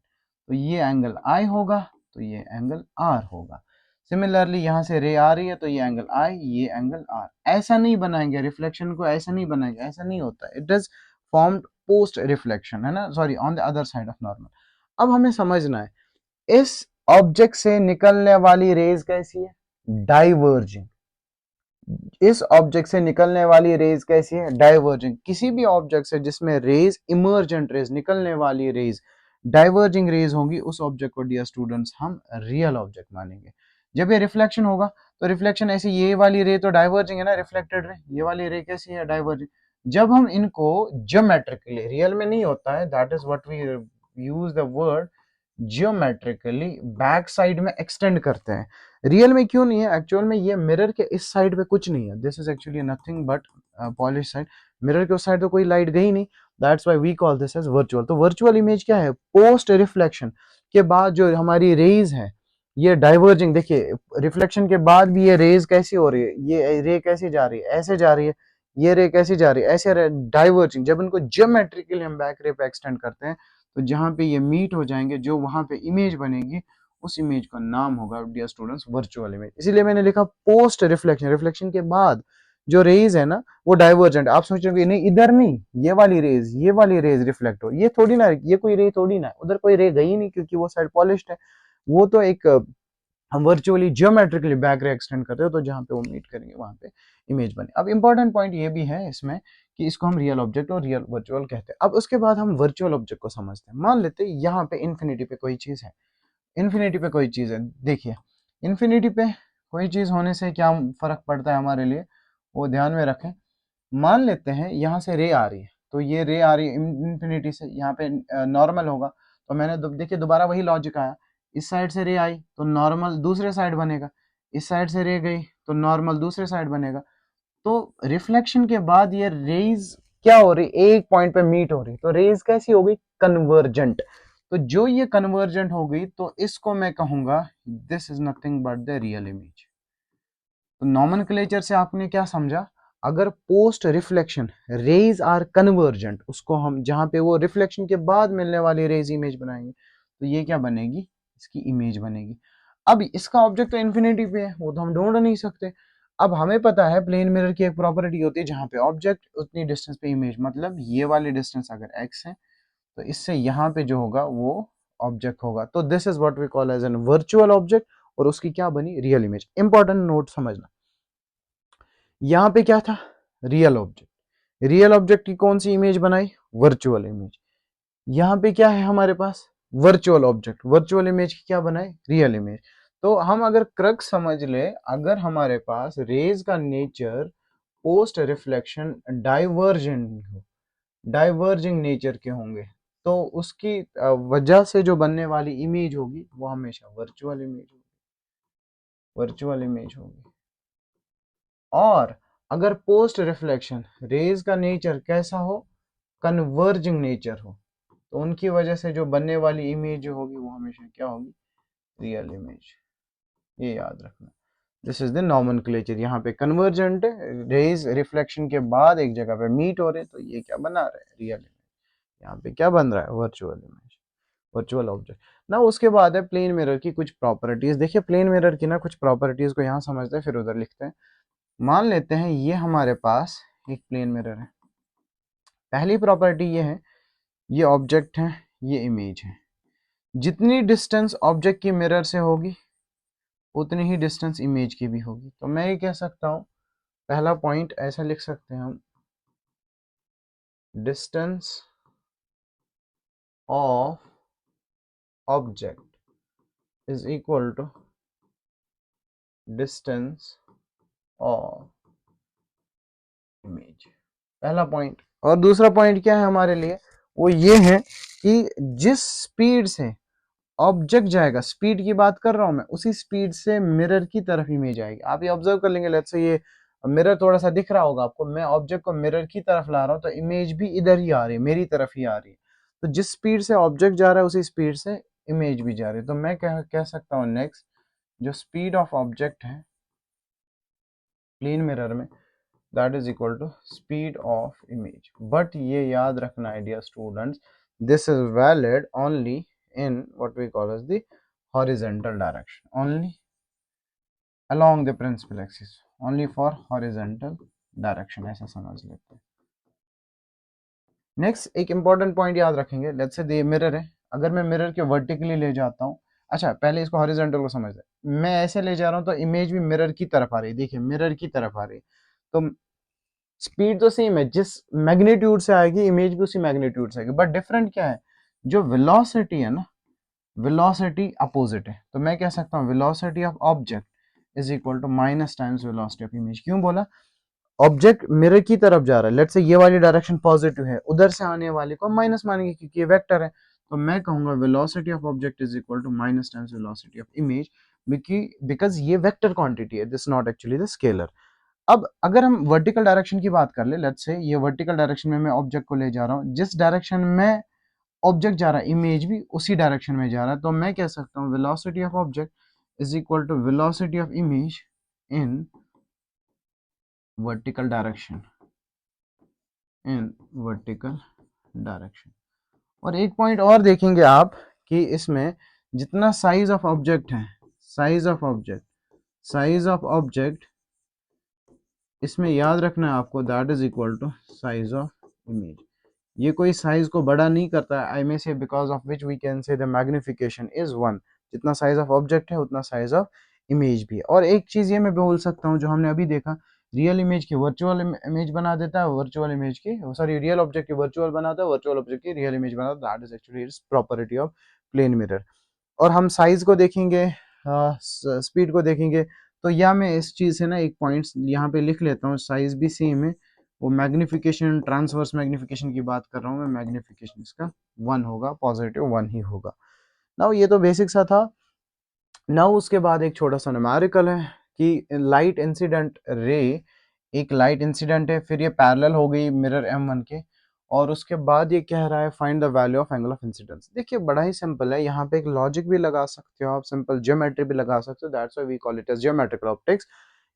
तो ये एंगल आई होगा तो ये एंगल आर होगा। सिमिलरली यहाँ से रे आ रही है तो ये एंगल आई, ये एंगल आर। ऐसा नहीं बनाएंगे रिफ्लेक्शन को, ऐसा नहीं बनाएंगे, ऐसा नहीं होता। It is formed post reflection, है ना, sorry on the other side of normal. अब हमें समझना है इस ऑब्जेक्ट से निकलने वाली रेज कैसी है, डाइवर्जिंग। इस ऑब्जेक्ट से निकलने वाली रेज कैसी है, डाइवर्जिंग। किसी भी ऑब्जेक्ट से जिसमें रेज इमर्जेंट रेज, निकलने वाली रेज डाइवर्जिंग रेज होंगी, उस ऑब्जेक्ट को डियर स्टूडेंट्स हम रियल ऑब्जेक्ट मानेंगे। जब ये रिफ्लेक्शन होगा तो रिफ्लेक्शन ऐसे, ये वाली रे तो डाइवर्जिंग है ना, रिफ्लेक्टेड रे, ये वाली रे कैसी है, डाइवर्जिंग। जब हम इनको ज्योमेट्रिकली, रियल में नहीं होता है, that is what we use the word geometrically, back side में एक्सटेंड करते हैं। रियल में क्यों नहीं है, एक्चुअल में ये मिरर के इस साइड पे कुछ नहीं है, this is actually nothing but polish side. Mirror के उस साइड तो कोई लाइट गई नहीं, that's why we call this as virtual. तो वर्चुअल इमेज क्या है, पोस्ट रिफ्लेक्शन के बाद जो हमारी रेज है ये डाइवर्जिंग। देखिए रिफ्लेक्शन के बाद भी ये रेज कैसी हो रही है, ये रे कैसी जा रही है, ऐसे जा रही है, ये रे कैसी जा रही है, ऐसे डाइवर्जिंग। जब इनको जियोमेट्रिकली हम बैक रे पे एक्सटेंड करते हैं तो जहां पे ये मीट हो जाएंगे, जो वहां पे इमेज बनेगी, उस इमेज का नाम होगा डियर स्टूडेंट्स वर्चुअल इमेज। इसीलिए मैंने लिखा पोस्ट रिफ्लेक्शन, रिफ्लेक्शन के बाद जो रेज है ना वो डाइवर्जेंट। आप सोच रहे हो नहीं इधर नहीं, ये वाली रेज, ये वाली रेज रिफ्लेक्ट हो, ये थोड़ी ना, ये कोई रे थोड़ी ना, उधर कोई रे गई नहीं क्योंकि वो साइड पॉलिश्ड है। वो तो एक हम वर्चुअली जियोमेट्रिकली बैक रे एक्सटेंड करते हो तो जहाँ पे वो मीट करेंगे वहाँ पे इमेज बने। अब इंपॉर्टेंट पॉइंट ये भी है इसमें कि इसको हम रियल ऑब्जेक्ट और रियल वर्चुअल कहते हैं। अब उसके बाद हम वर्चुअल ऑब्जेक्ट को समझते हैं। मान लेते हैं यहाँ पे इन्फिनिटी पे कोई चीज़ है, इन्फिनिटी पे कोई चीज़ है। देखिए इन्फिनिटी पे कोई चीज़ होने से क्या फ़र्क पड़ता है हमारे लिए, वो ध्यान में रखें। मान लेते हैं यहाँ से रे आ रही है, तो ये रे आ रही है इन्फिनिटी से, यहाँ पे नॉर्मल होगा। तो मैंने देखिए दोबारा वही लॉजिक आया, इस साइड से रे आई तो नॉर्मल दूसरे साइड बनेगा, इस साइड से रे गई तो नॉर्मल दूसरे साइड बनेगा। तो रिफ्लेक्शन के बाद ये रेज क्या हो रही, एक पॉइंट पे मीट हो रही, तो रेज कैसी हो गई, कन्वर्जेंट। तो जो ये कन्वर्जेंट हो गई तो इसको मैं कहूंगा this is nothing but the real image. तो नॉमेनक्लेचर से आपने क्या समझा, अगर post reflection rays are convergent, उसको हम जहां पे वो रिफ्लेक्शन के बाद मिलने वाली रेज इमेज बनाएंगे तो ये क्या बनेगी, इसकी इमेज बनेगी। अब इसका ऑब्जेक्ट तो इन्फिनिटी पे है, वो तो हम ढूंढ नहीं सकते। अब हमें पता है प्लेन मिरर की एक प्रॉपर्टी होती है जहां पे ऑब्जेक्ट उतनी डिस्टेंस पे इमेज, मतलब ये वाली डिस्टेंस अगर x है तो इससे यहाँ पे जो होगा वो ऑब्जेक्ट होगा। तो this is what we call as an virtual object, और उसकी क्या बनी, रियल इमेज। इंपॉर्टेंट नोट समझना, यहाँ पे क्या था, रियल ऑब्जेक्ट, रियल ऑब्जेक्ट की कौन सी इमेज बनाई, वर्चुअल इमेज। यहाँ पे क्या है हमारे पास, वर्चुअल ऑब्जेक्ट, वर्चुअल इमेज की क्या बनाए, रियल इमेज। तो हम अगर क्रक्स समझ ले, अगर हमारे पास रेज का नेचर पोस्ट रिफ्लेक्शन डाइवर्जेंट हो, डाइवर्जिंग नेचर के होंगे, तो उसकी वजह से जो बनने वाली इमेज होगी वो हमेशा वर्चुअल इमेज होगी, वर्चुअल इमेज होगी। और अगर पोस्ट रिफ्लेक्शन रेज का नेचर कैसा हो, कन्वर्जिंग नेचर हो, तो उनकी वजह से जो बनने वाली इमेज जो होगी वो हमेशा क्या होगी, रियल इमेज। ये याद रखना, दिस इज द नॉमेनक्लेचर। यहाँ पे कन्वर्जेंट रेज रिफ्लेक्शन के बाद एक जगह पे मीट हो रहे, तो ये क्या बना रहे हैं, रियल इमेज। यहाँ पे क्या बन रहा है, वर्चुअल इमेज, वर्चुअल ऑब्जेक्ट ना। उसके बाद है प्लेन मिरर की कुछ प्रॉपर्टीज। देखिए प्लेन मिरर की ना कुछ प्रॉपर्टीज को यहाँ समझते हैं फिर उधर लिखते हैं। मान लेते हैं ये हमारे पास एक प्लेन मिरर है। पहली प्रॉपर्टी ये है, ये ऑब्जेक्ट है, ये इमेज है। जितनी डिस्टेंस ऑब्जेक्ट की मिरर से होगी उतनी ही डिस्टेंस इमेज की भी होगी। तो मैं ये कह सकता हूँ, पहला पॉइंट ऐसा लिख सकते हैं हम, distance of object is equal to distance of image, पहला पॉइंट। और दूसरा पॉइंट क्या है हमारे लिए, वो ये है कि जिस स्पीड से ऑब्जेक्ट जाएगा, स्पीड की बात कर रहा हूं मैं, उसी स्पीड से मिरर की तरफ इमेज आएगी। आप ये ऑब्जर्व कर लेंगे, लेट्स से ये मिरर थोड़ा सा दिख रहा होगा आपको, मैं ऑब्जेक्ट को मिरर की तरफ ला रहा हूं तो इमेज भी इधर ही आ रही है, मेरी तरफ ही आ रही है। तो जिस स्पीड से ऑब्जेक्ट जा रहा है उसी स्पीड से इमेज भी जा रही है। तो मैं कह सकता हूँ नेक्स्ट, जो स्पीड ऑफ ऑब्जेक्ट है प्लेन मिरर में, that is equal to speed of image. But ये याद रखना है dear students, this is valid only in what we call as the horizontal direction, only along the principal axis, only for horizontal direction, ऐसा समझ लेते हैं। नेक्स्ट एक इंपॉर्टेंट पॉइंट याद रखेंगे, लेट्स से ये मिरर है, अगर मैं मिरर के वर्टिकली ले जाता हूँ, अच्छा पहले इसको हॉरिजॉन्टल को समझ लें, मैं ऐसे ले जा रहा हूँ तो इमेज भी मिरर की तरफ आ रही है, देखिए मिरर की तरफ आ रही है। तो स्पीड तो सेम है, जिस मैग्नीट्यूड से आएगी इमेज भी उसी मैग्नीट्यूड से आएगी, बट डिफरेंट क्या है, जो वेलोसिटी है ना, वेलोसिटी अपोजिट है। तो मैं कह सकता हूँ velocity of object is equal to minus times velocity of image. क्यों बोला, ऑब्जेक्ट मिरर की तरफ जा रहा है, लेट्स से ये वाली डायरेक्शन पॉजिटिव है, उधर से आने वाले को माइनस मानेंगे क्योंकि ये वेक्टर है। तो मैं कहूंगा velocity of object is equal to minus times velocity of image, because ये वेक्टर क्वांटिटी है, this not actually the scalar. अब अगर हम वर्टिकल डायरेक्शन की बात कर ले, लेट्स से ये वर्टिकल डायरेक्शन में मैं ऑब्जेक्ट को ले जा रहा हूँ, जिस डायरेक्शन में ऑब्जेक्ट जा रहा है इमेज भी उसी डायरेक्शन में जा रहा है। तो मैं कह सकता हूँ velocity of object is equal to velocity of image in vertical direction, in vertical direction. और एक पॉइंट और देखेंगे आप कि इसमें जितना साइज ऑफ ऑब्जेक्ट है, size of object, size of object, इसमें याद रखना है आपको, that is equal to size of image. ये कोई साइज को बड़ा नहीं करता है, I may say because of which we can say the magnification is 1। जितना साइज ऑफ ऑब्जेक्ट है उतना साइज ऑफ इमेज भी है। और एक चीज ये मैं बोल सकता हूँ जो हमने अभी देखा, रियल इमेज की वर्चुअल इमेज बना देता है, वर्चुअल इमेज की सॉरी रियल ऑब्जेक्ट की वर्चुअल बनाता है, वर्चुअल ऑब्जेक्ट की रियल इमेज बनाता है, that is actually its property of plane mirror. और हम साइज को देखेंगे, स्पीड को देखेंगे, तो या मैं इस चीज से ना एक पॉइंट्स यहाँ पे लिख लेता हूँ, साइज भी सेम है, वो मैग्निफिकेशन ट्रांसवर्स मैग्निफिकेशन की बात कर रहा हूँ मैं, मैग्निफिकेशन इसका 1 होगा, पॉजिटिव 1 ही होगा। नाउ ये तो बेसिक सा था। नाउ उसके बाद एक छोटा सा न्यूमेरिकल है कि लाइट इंसिडेंट रे, एक लाइट इंसिडेंट है, फिर ये पैरेलल हो गई मिरर M1 के, और उसके बाद ये कह रहा है find the value of angle of incidence. देखिए बड़ा ही सिंपल है, यहाँ पे एक लॉजिक भी लगा सकते हो आप, सिंपल ज्योमेट्री भी लगा सकते हो, that's why we call it as geometrical optics.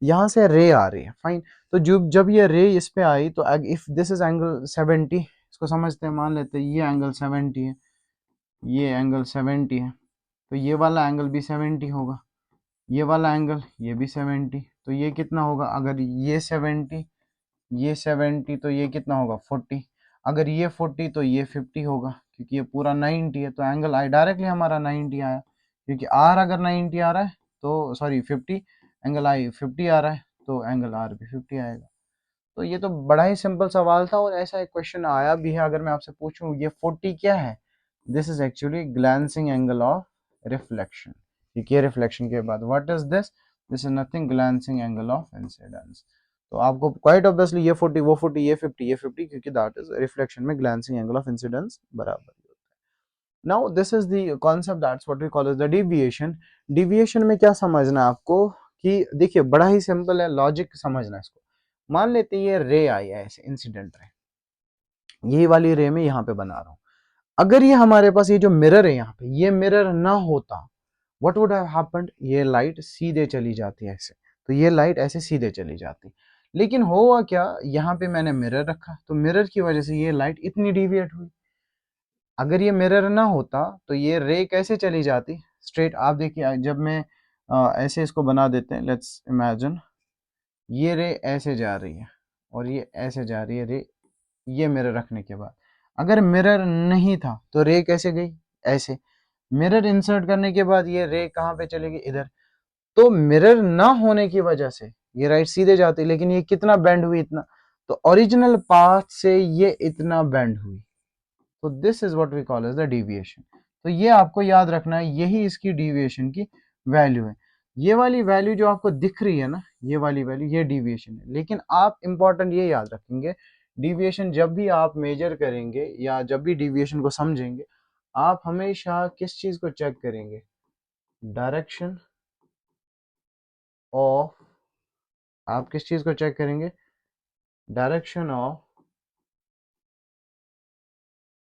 यहाँ से रे आ रही है, फाइन, तो जब ये रे इस पे आई तो इफ दिस इज एंगल 70, इसको समझते हैं, मान लेते हैं ये एंगल 70 है, ये एंगल 70 है, तो ये वाला एंगल भी 70 होगा, ये वाला एंगल ये भी 70, तो ये कितना होगा, अगर ये 70, ये 70, तो ये कितना होगा 40, अगर ये 40 तो ये 50 होगा, क्योंकि ये पूरा 90 है, तो एंगल आई डायरेक्टली हमारा 90 आया, क्योंकि आर अगर 90 आ रहा है तो सॉरी 50, एंगल आई 50 आ रहा है तो एंगल आर भी 50 आएगा। तो ये तो बड़ा ही सिंपल सवाल था, और ऐसा एक क्वेश्चन आया भी है, अगर मैं आपसे पूछूं ये 40 क्या है, this is actually glancing angle of reflection, क्योंकि ये रिफ्लेक्शन के बाद what is this is nothing, glancing angle of incidence. तो आपको क्वाइट ऑब्वियसली ये 40 वो 40 ये 50 ये 50, क्योंकि दैट इज रिफ्लेक्शन में ग्लैंसिंग एंगल ऑफ इंसिडेंस बराबर होता है। Now this is the concept, that's what we call as the deviation. Deviation में क्या समझना है आपको, कि देखिए बड़ा ही सिंपल है, लॉजिक समझना है इसको। मान लेते हैं ये रे आई है ऐसे, इंसिडेंट रे, ये वाली रे में यहाँ पे बना रहा हूँ, अगर ये हमारे पास ये जो मिरर है यहाँ पे, ये मिरर ना होता, व्हाट वुड हैव हैपेंड, ये लाइट सीधे चली जाती है ऐसे, तो ये लाइट ऐसे सीधे चली जाती, लेकिन हुआ क्या, यहाँ पे मैंने मिरर रखा, तो मिरर की वजह से ये लाइट इतनी डिविएट हुई। अगर ये मिरर ना होता तो ये रे कैसे चली जाती स्ट्रेट, आप देखिए जब मैं ऐसे इसको बना देते हैं, लेट्स इमेजिन ये रे ऐसे जा रही है और ये ऐसे जा रही है रे, ये मिरर रखने के बाद, अगर मिरर नहीं था तो रे कैसे गई, ऐसे, मिरर इंसर्ट करने के बाद ये रे कहाँ पे चलेगी, इधर, तो मिरर ना होने की वजह से ये राइट सीधे जाती, लेकिन ये कितना बेंड हुई, इतना, तो ओरिजिनल पाथ से ये इतना बेंड हुई, तो this is what we call as the deviation. तो ये आपको याद रखना है, यही इसकी डेविएशन की वैल्यू है। ये वाली वैल्यू जो आपको दिख रही है ना, ये वाली वैल्यू, ये डेविएशन है, लेकिन आप इंपॉर्टेंट ये याद रखेंगे, डेविएशन जब भी आप मेजर करेंगे या जब भी डेविएशन को समझेंगे, आप हमेशा किस चीज को चेक करेंगे, डायरेक्शन ऑफ, आप किस चीज को चेक करेंगे, direction of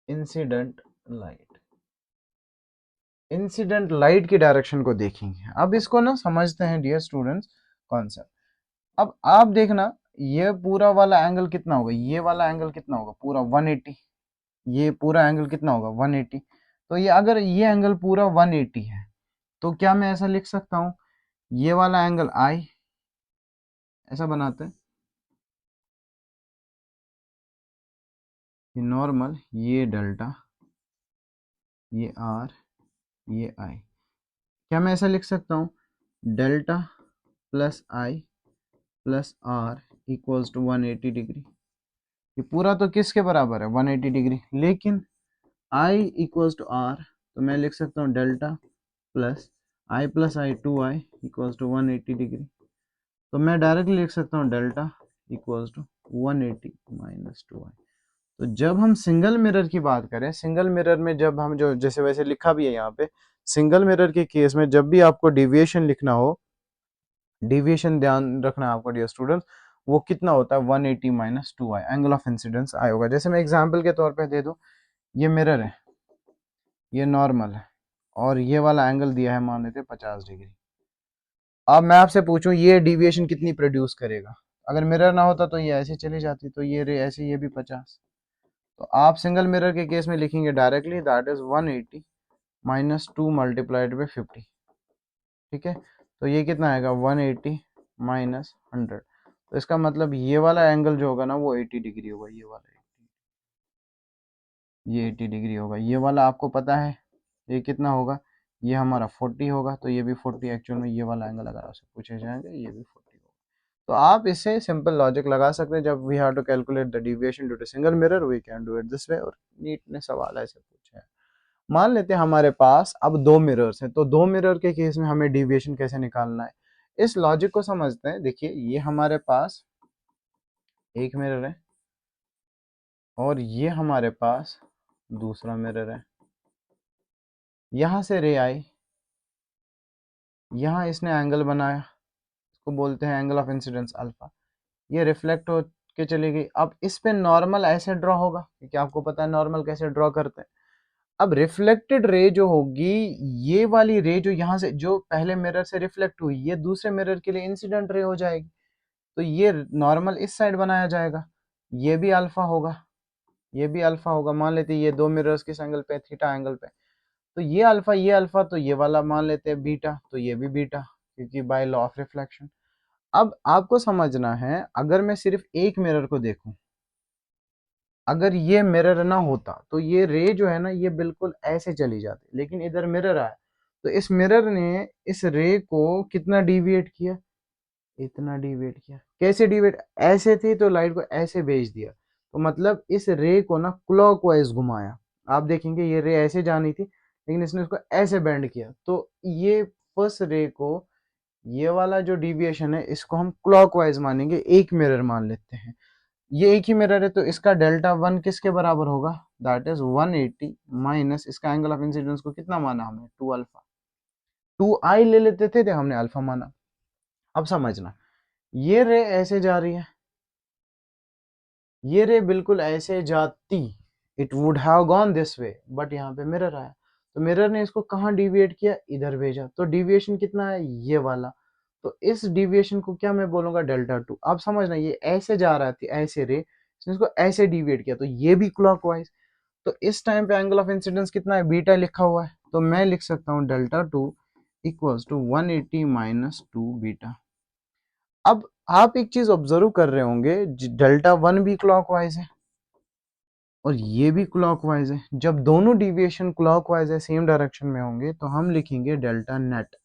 incident light, incident light की डायरेक्शन को देखेंगे। अब इसको ना समझते हैं डियर स्टूडेंट्स कॉन्सेप्ट। अब आप देखना, ये पूरा वाला एंगल कितना होगा, ये वाला एंगल कितना होगा, पूरा 180, ये पूरा एंगल कितना होगा 180, तो ये अगर ये एंगल पूरा 180 है, तो क्या मैं ऐसा लिख सकता हूँ, ये वाला एंगल आई, ऐसा बनाते हैं, ये नॉर्मल, ये डेल्टा, ये आर, ये आई, क्या मैं ऐसा लिख सकता हूँ, delta plus i plus r equals to 180 degree, ये पूरा तो किसके बराबर है 180 डिग्री, लेकिन आई इक्वल्स टू आर, तो मैं लिख सकता हूँ delta plus i 2i equals to 180 degree, तो मैं डायरेक्टली लिख सकता हूँ delta equals to 180 minus 2i। तो जब हम सिंगल मिरर की बात करें, सिंगल मिरर में जब हम जो जैसे वैसे लिखा भी है यहाँ पे, सिंगल मिरर के केस में जब भी आपको डेविएशन लिखना हो, डेविएशन ध्यान रखना है आपको डियर स्टूडेंट्स, वो कितना होता है 180 minus 2i, angle of incidence I होगा। जैसे मैं एग्जांपल के तौर पे दे दूं, ये मिरर है, ये नॉर्मल है, और ये वाला एंगल दिया है मान लेते 50 डिग्री। अब मैं आपसे पूछूं ये डेविएशन कितनी प्रोड्यूस करेगा, अगर मिरर ना होता तो ये ऐसे चली जाती, तो ये रे ऐसे, ये भी 50, तो आप सिंगल मिरर के केस में लिखेंगे directly that is 180 minus 2 multiplied by 50, ठीक है, तो ये कितना आएगा 180 माइनस 100, तो इसका मतलब ये वाला एंगल जो होगा ना वो 80 डिग्री होगा, ये वाला ये 80 डिग्री होगा, ये वाला आपको पता है ये कितना होगा, ये हमारा 40 होगा, तो ये भी 40 एक्चुअल में ये वाला एंगल अगर आपसे पूछे जाएंगे ये भी 40 होगा। तो आप इससे सिंपल लॉजिक लगा सकते हैं, जब we have to calculate the deviation due to single mirror we can do it this way. और नीट ने सवाल ऐसे पूछे हैं। मान लेते हैं हमारे पास अब दो मिरर्स हैं, तो दो मिरर के केस में हमें डिविएशन कैसे निकालना है, इस लॉजिक को समझते हैं। देखिए ये हमारे पास एक मिरर है और ये हमारे पास दूसरा मिरर है। यहां से रे आई, यहाँ इसने एंगल बनाया, इसको बोलते हैं एंगल ऑफ इंसिडेंस अल्फा। ये रिफ्लेक्ट हो के चली गई। अब इस पे नॉर्मल ऐसे ड्रॉ होगा, क्योंकि आपको पता है नॉर्मल कैसे ड्रॉ करते हैं। अब रिफ्लेक्टेड रे जो होगी, ये वाली रे जो यहाँ से जो पहले मिरर से रिफ्लेक्ट हुई, ये दूसरे मिरर के लिए इंसिडेंट रे हो जाएगी। तो ये नॉर्मल इस साइड बनाया जाएगा, ये भी अल्फा होगा, ये भी अल्फा होगा। मान लेते हैं ये दो मिरर्स किस एंगल पे, थीटा एंगल पे। तो ये अल्फा, तो ये वाला मान लेते हैं बीटा, तो ये भी बीटा, क्योंकि बाय लॉ ऑफ रिफ्लेक्शन। अब आपको समझना है, अगर मैं सिर्फ एक मिरर को देखूं, अगर ये मिरर ना होता तो ये रे जो है ना ये बिल्कुल ऐसे चली जाती, लेकिन इधर मिरर आया तो इस मिरर ने इस रे को कितना डिविएट किया, इतना डिविएट किया। कैसे डिविएट, ऐसे थी तो लाइट को ऐसे भेज दिया, तो मतलब इस रे को ना क्लॉकवाइज घुमाया। आप देखेंगे ये रे ऐसे जानी थी, लेकिन इसने उसको ऐसे बेंड किया, तो ये फर्स्ट रे को, ये वाला जो डिविएशन है इसको हम क्लॉकवाइज मानेंगे, एक मिरर मान लेते हैं। ये एक ही मिरर है, तो इसका डेल्टा वन किसके बराबर होगा, दैट इज 180 माइनस इसका एंगल ऑफ इंसिडेंस को कितना माना हमने, 2 अल्फा। 2 आई ले लेते थे हमने अल्फा माना। अब समझना, ये रे ऐसे जा रही है, ये रे बिल्कुल ऐसे जाती, it would have gone this way, but यहाँ पे मिरर आया, तो मिरर ने इसको कहाँ डिविएट किया, इधर भेजा। तो डिविएशन कितना है, ये वाला। तो इस डिविएशन को क्या मैं बोलूंगा, डेल्टा टू। आप समझना, ये ऐसे जा रहा थी ऐसे रे, इसने इसको ऐसे डिविएट किया, तो ये भी क्लॉकवाइज। तो इस टाइम पे एंगल ऑफ इंसिडेंस कितना है, बीटा लिखा हुआ है, तो मैं लिख सकता हूँ delta two equals to 180 minus 2 beta. अब आप एक चीज ऑब्जर्व कर रहे होंगे, डेल्टा वन भी क्लॉकवाइज है और ये भी क्लॉकवाइज है। जब दोनों डिविएशन क्लॉकवाइज है, सेम डायरेक्शन में होंगे, तो हम लिखेंगे डेल्टा नेट।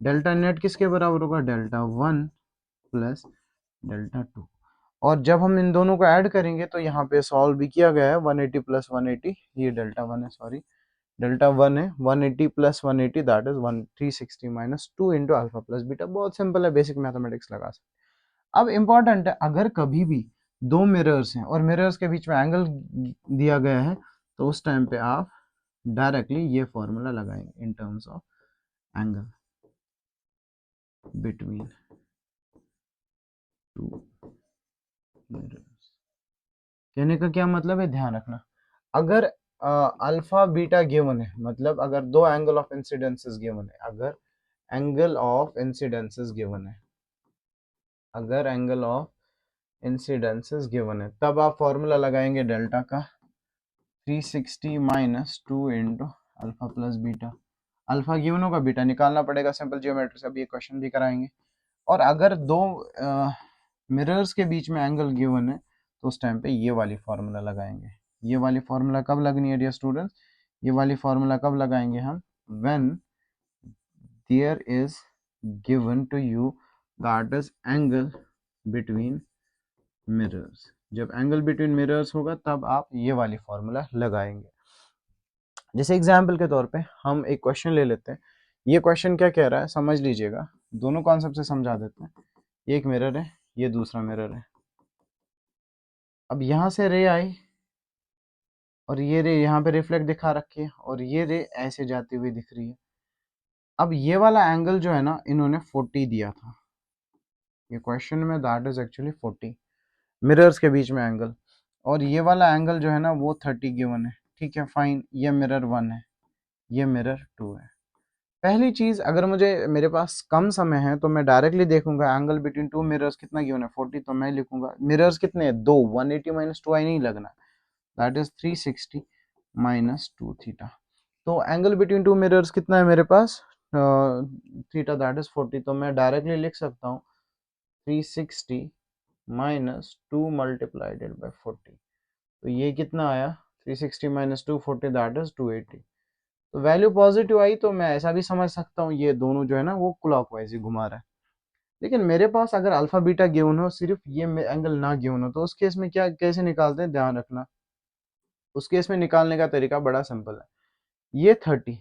डेल्टा नेट किसके बराबर होगा, delta one plus delta two. और जब हम इन दोनों को ऐड करेंगे तो यहाँ पे सॉल्व भी किया गया है, 180 प्लस 180, ये डेल्टा वन है, सॉरी डेल्टा वन है, 180 plus 180 that is 360 minus 2 into alpha plus beta. बहुत सिंपल है, बेसिक मैथमेटिक्स लगा सकते। अब इंपॉर्टेंट है, अगर कभी भी दो मिरर्स हैं और मिरर्स के बीच में एंगल दिया गया है, तो उस टाइम पे आप डायरेक्टली ये फॉर्मूला लगाएंगे in terms of angle between two mirrors. कहने का क्या मतलब है, ध्यान रखना, अगर अल्फा बीटा गिवन है, मतलब अगर दो एंगल ऑफ इंसिडेंसेस गिवन है, अगर एंगल ऑफ इंसिडेंसेस गिवन है, अगर एंगल ऑफ इंसिडेंसेस गिवन है, तब आप फॉर्मूला लगाएंगे डेल्टा का 360 minus 2 into alpha plus beta. Alpha given होगा, बीटा निकालना पड़ेगा सिंपल जियोमेट्री से, अब ये क्वेश्चन भी कराएंगे। और अगर दो मिरर्स के बीच में एंगल गिवन है, तो उस टाइम पे ये वाली फार्मूला लगाएंगे। ये वाली फार्मूला कब लगनी है डियर स्टूडेंट्स, ये वाली फार्मूला कब लगाएंगे हम, when there is given to you that is angle between mirrors. जब एंगल बिटवीन मिरर्स होगा तब आप ये वाली फार्मूला लगाएंगे। जैसे एग्जाम्पल के तौर पे हम एक क्वेश्चन ले लेते हैं। ये क्वेश्चन क्या कह रहा है समझ लीजिएगा, दोनों कॉन्सेप्ट से समझा देते हैं। ये एक मिरर है, ये दूसरा मिरर है। अब यहाँ से रे आई और ये रे यहाँ पे रिफ्लेक्ट दिखा रखी है और ये रे ऐसे जाती हुई दिख रही है। अब ये वाला एंगल जो है ना, इन्होंने 40 दिया था, ये क्वेश्चन में दैट इज एक्चुअली 40 मिरर्स के बीच में एंगल, और ये वाला एंगल जो है ना वो 30 गिवन है। ठीक है फाइन, ये मिरर वन है, ये मिरर टू है। पहली चीज, अगर मुझे मेरे पास कम समय है तो मैं डायरेक्टली देखूंगा एंगल बिटवीन टू मिरर्स कितना गिवन है 40, तो मैं लिखूंगा मिरर्स कितने हैं, दो, 180 माइनस 2 आई नहीं लगना, दैट इज 360 माइनस 2 थीटा। तो एंगल बिटवीन टू मिरर्स कितना है मेरे पास, थीटा दैट इज 40, तो मैं डायरेक्टली लिख सकता हूँ 360 माइनस 2 मल्टीप्लाइडेड बाई 40। तो ये कितना आया, 360 माइनस 240 दैट इज 280। तो वैल्यू पॉजिटिव आई तो मैं ऐसा भी समझ सकता हूँ ये दोनों जो है ना वो क्लॉकवाइज ही घुमा रहा है। लेकिन मेरे पास अगर अल्फा बीटा गिवन हो, सिर्फ ये एंगल ना गिवन हो, तो उस केस में क्या कैसे निकालते हैं, ध्यान रखना। उस केस में निकालने का तरीका बड़ा सिंपल है। ये 30,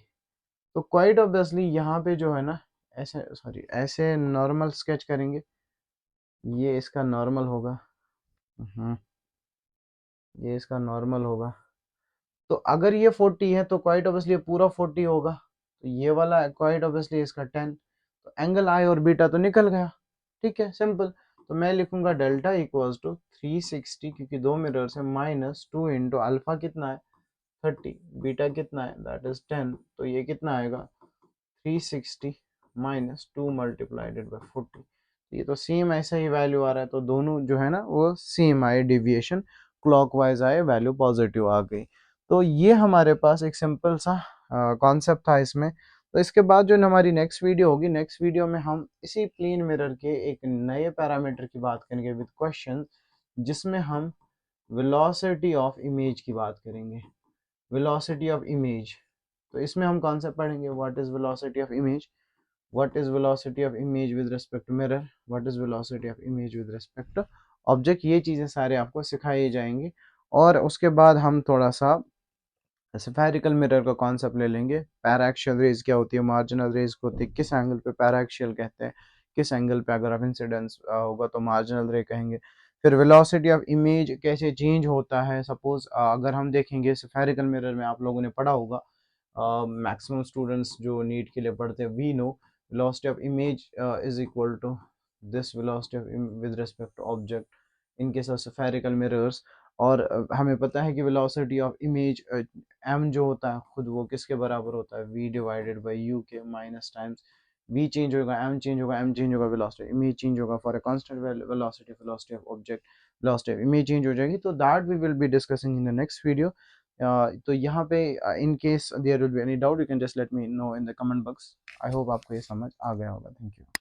तो क्वाइट ऑब्वियसली यहाँ पे जो है ना ऐसे, सॉरी ऐसे नॉर्मल स्केच करेंगे, ये इसका नॉर्मल होगा। ये इसका नॉर्मल होगा। तो अगर ये 40 है तो क्वाइट ऑब्वियसली पूरा 40 होगा, तो ये वाला क्वाइट ऑब्वियसली इसका 10। तो एंगल आई और बीटा तो निकल गया। ठीक है, सिंपल। तो मैं लिखूंगा डेल्टा इक्वल्स टू 360, क्योंकि दो मिरर से, माइनस 2 इंटू अल्फा कितना है 30, बीटा कितना है दैट इज 10, तो ये कितना आएगा 360 माइनस 2 मल्टीप्लाइडेड बाई 40। ये तो सेम ऐसा ही वैल्यू आ रहा है, तो दोनों जो है ना वो सेम आए, डेविएशन क्लॉकवाइज आए, वैल्यू पॉजिटिव आ गई। तो ये हमारे पास एक सिंपल सा कॉन्सेप्ट था इसमें। तो इसके बाद जो हमारी नेक्स्ट वीडियो होगी, नेक्स्ट वीडियो में हम इसी प्लेन मिरर के एक नए पैरामीटर की बात करेंगे विद क्वेश्चन, जिसमें हम वेलोसिटी ऑफ इमेज की बात करेंगे, वेलोसिटी ऑफ इमेज। तो इसमें हम कॉन्सेप्ट पढ़ेंगे, what is velocity of image, what is velocity of image with respect to mirror, what is velocity of image with respect to object, ये चीज़ें सारे आपको सिखाई जाएंगी। और उसके बाद हम थोड़ा सा स्फेरिकल मिरर का कॉन्सेप्ट ले लेंगे, पैराक्शियल रेज क्या होती है, मार्जिनल रेज को होती है, किस एंगल पे पैराक्शियल कहते हैं, किस एंगल पे अगर आप इंसिडेंस होगा तो मार्जिनल रे कहेंगे। फिर वेलोसिटी ऑफ इमेज कैसे चेंज होता है, सपोज अगर हम देखेंगे स्फेरिकल मिरर में, आप लोगों ने पढ़ा होगा, मैक्सिमम स्टूडेंट्स जो नीट के लिए पढ़ते हैं, we know velocity of image is equal to this velocity of with respect to object in case of spherical mirrors। और हमें पता है कि velocity of image m जो होता है खुद वो किसके बराबर होता है, v डिवाइडेड बाई u के माइनस टाइम्स v चेंज होगा, m चेंज होगा, m चेंज होगा, velocity image चेंज होगा for a constant velocity, velocity of object, velocity of image change हो जाएगी। तो that we will be discussing in the next video. तो यहाँ पे in case there will be any doubt, you can just let me know in the comment box. I hope आपको ये समझ आ गया होगा। Thank you.